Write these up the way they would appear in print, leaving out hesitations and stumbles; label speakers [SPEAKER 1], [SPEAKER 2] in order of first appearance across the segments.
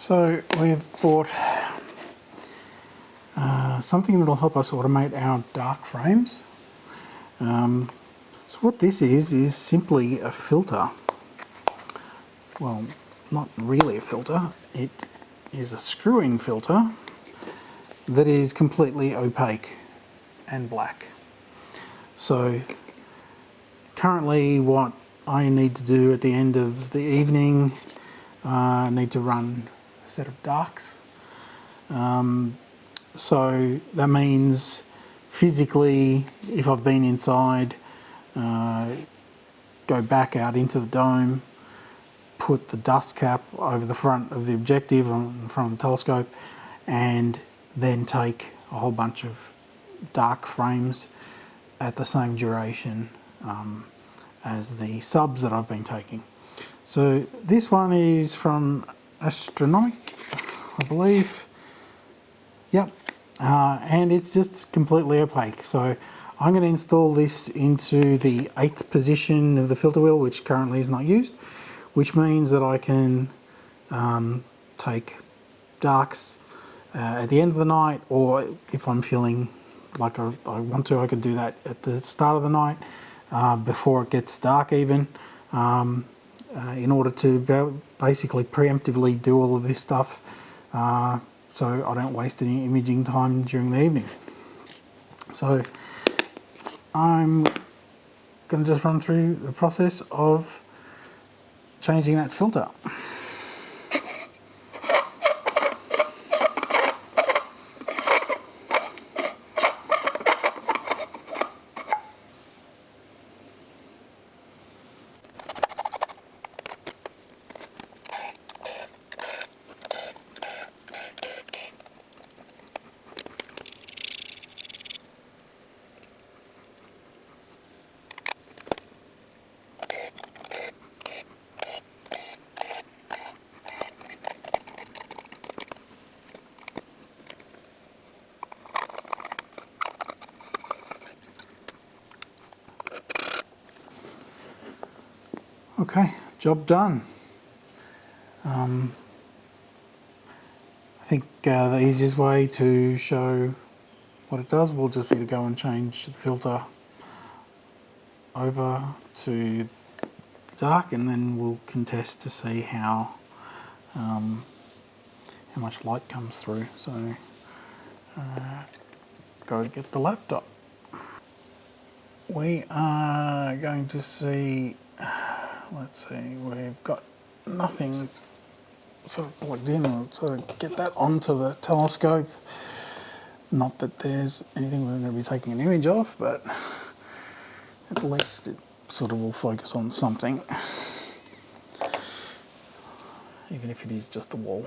[SPEAKER 1] So we've bought something that'll help us automate our dark frames. So what this is simply a filter. Well, not really a filter, it is a screw-in filter that is completely opaque and black. So currently what I need to do at the end of the evening, I need to run a set of darks. So that means physically, if I've been inside, go back out into the dome, put the dust cap over the front of the objective in front of the telescope, and then take a whole bunch of dark frames at the same duration as the subs that I've been taking. So this one is from Astronomik, I believe. Yep, and it's just completely opaque. So I'm going to install this into the 8th position of the filter wheel, which currently is not used, which means that I can take darks at the end of the night, or if I'm feeling like I want to, I could do that at the start of the night before it gets dark even, in order to basically preemptively do all of this stuff so I don't waste any imaging time during the evening. So I'm going to just run through the process of changing that filter. Okay, job done. I think the easiest way to show what it does will just be to go and change the filter over to dark, and then we'll contest to see how much light comes through. So go get the laptop. We are going to see, let's see, we've got nothing sort of plugged in. We'll sort of get that onto the telescope. Not that there's anything we're going to be taking an image of, but at least it sort of will focus on something, even if it is just the wall.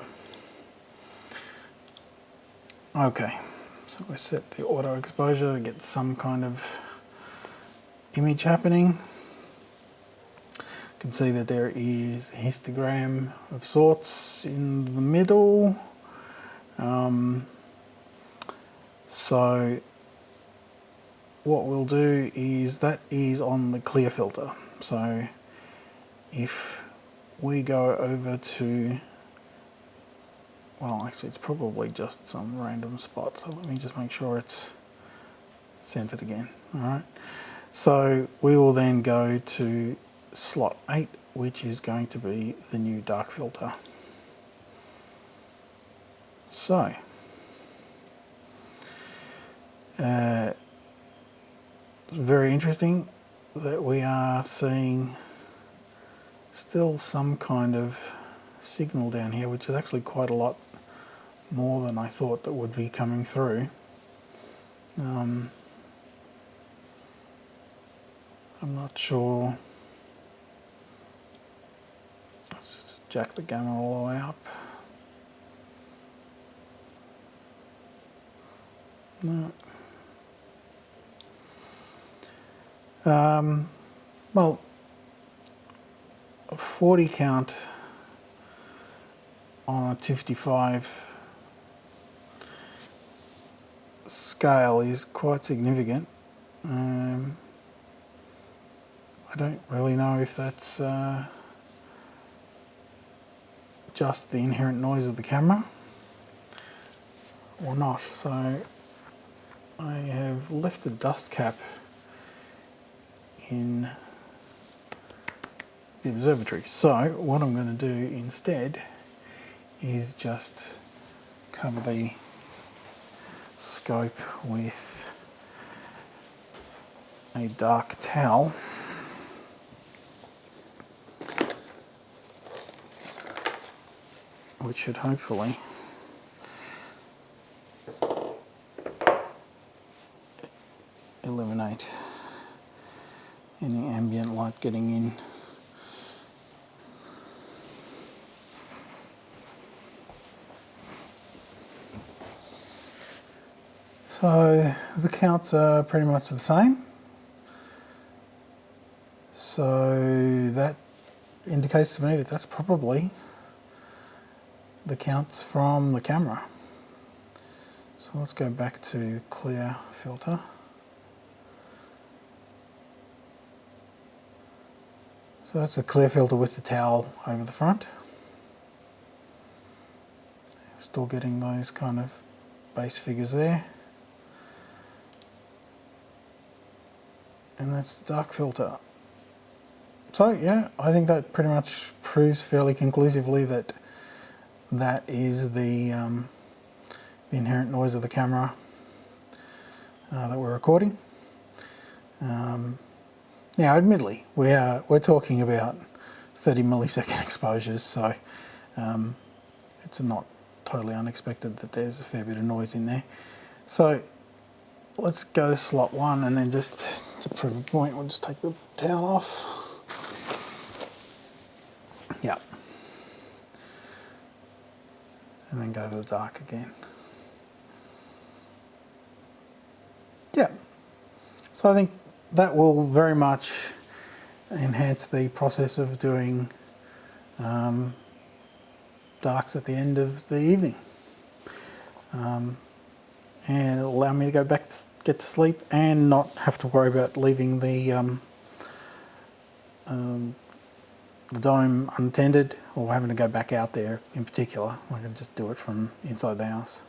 [SPEAKER 1] Okay, so we set the auto exposure to get some kind of image happening. You can see that there is a histogram of sorts in the middle. So what we'll do is, that is on the clear filter. So if we go over to, well, actually it's probably just some random spot, so let me just make sure it's centered again. Alright, so we will then go to slot 8, which is going to be the new dark filter. So it's very interesting that we are seeing still some kind of signal down here, which is actually quite a lot more than I thought that would be coming through. I'm not sure. Let's just jack the gamma all the way up. No. Well, a 40 count on a 255 scale is quite significant. I don't really know if that's just the inherent noise of the camera or not. So I have left the dust cap in the observatory. So what I'm going to do instead is just cover the scope with a dark towel, which should hopefully eliminate any ambient light getting in. So the counts are pretty much the same. So that indicates to me that that's probably the counts from the camera. So let's go back to clear filter. So that's the clear filter with the towel over the front. Still getting those kind of base figures there. And that's the dark filter. So yeah, I think that pretty much proves fairly conclusively that that is the inherent noise of the camera that we're recording. Now, admittedly, we're talking about 30 millisecond exposures, so it's not totally unexpected that there's a fair bit of noise in there. So let's go to slot 1, and then just to prove a point, we'll just take the towel off. Yeah. And then go to the dark again. Yeah. So I think that will very much enhance the process of doing darks at the end of the evening. And it'll allow me to go back to get to sleep and not have to worry about leaving the dome unattended or having to go back out there in particular. I can just do it from inside the house.